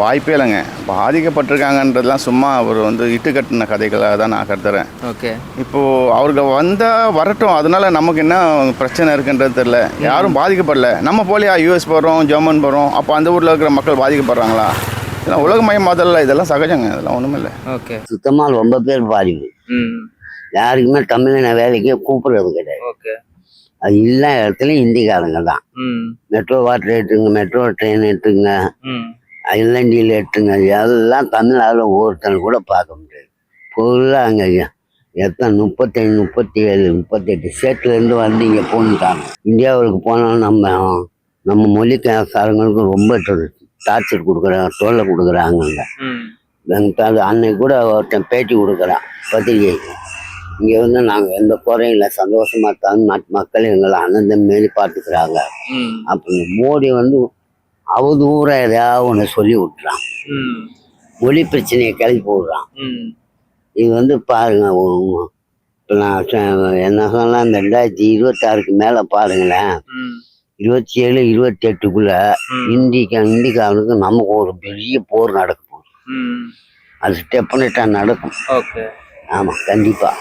வாய்ப்பே இல்லைங்க. பாதிக்கப்பட்டிருக்காங்கன்றதுலாம் சும்மா அவர் இட்டு கட்டின கதைகளாக தான் நான் கருதுறேன். ஓகே. இப்போது அவருக்கு வந்தால் வரட்டும், அதனால நமக்கு என்ன பிரச்சனை இருக்குன்றது தெரில. யாரும் பாதிக்கப்படல. நம்ம போலியா யூஎஸ் போகிறோம், ஜெர்மன் போகிறோம், அப்போ அந்த ஊரில் இருக்கிற மக்கள் பாதிக்கப்படுறாங்களா? இதெல்லாம் உலகமயமாதல்ல, இதெல்லாம் சகஜங்க, இதெல்லாம் ஒன்றும் இல்லை. ஓகே. சுத்தமாக ரொம்ப பேர் பாதிப்பு. யாருக்குமே தமிழனை வேலைக்கே கூப்பிடுறது கிடையாது. ஓகே. அது எல்லா இடத்துலையும் ஹிந்திக்காரங்க தான். மெட்ரோ வாட்டர் எடுத்துங்க, மெட்ரோ ட்ரெயின் எடுத்துங்க, ஐலண்டியில் எடுத்துங்க, எல்லாம் தமிழ்நாட்டில் ஒவ்வொருத்தனை கூட பார்க்க முடியாது. பொருளாக அங்கே எத்தனை 37, 37, 38 ஸ்டேட்லேருந்து வந்து இங்கே போன்ட்டாங்க. இந்தியாவுக்கு போனாலும் நம்ம மொழிக்காரங்களுக்கு ரொம்ப டார்ச்சர் கொடுக்குறாங்க, தொல்லை கொடுக்குறாங்க. அன்னைக்கு கூட ஒருத்தன் பேட்டி கொடுக்குறான் பத்திரிகைக்கு. இங்கே நாங்கள் எந்த குறையும் இல்லை, சந்தோஷமா தான் மக்கள் எங்களை ஆனந்தம் மாரி பார்த்துக்கிறாங்க அப்படின்னு மோடி அவதூற எதையாவது ஒன்று சொல்லி விட்டுறான். மொழி பிரச்சனையை கிளப்பி விடுறான். இது பாருங்க, இப்போ நான் என்ன சொன்னால் இந்த 2026க்கு மேலே பாருங்களேன், 27, 28க்குள்ள இந்திக்காரனுக்கு நமக்கு ஒரு பெரிய போர் நடக்க போகுது. அது டெஃபினட்டாக நடக்கும். ஓகே. ஆமாம், கண்டிப்பாக.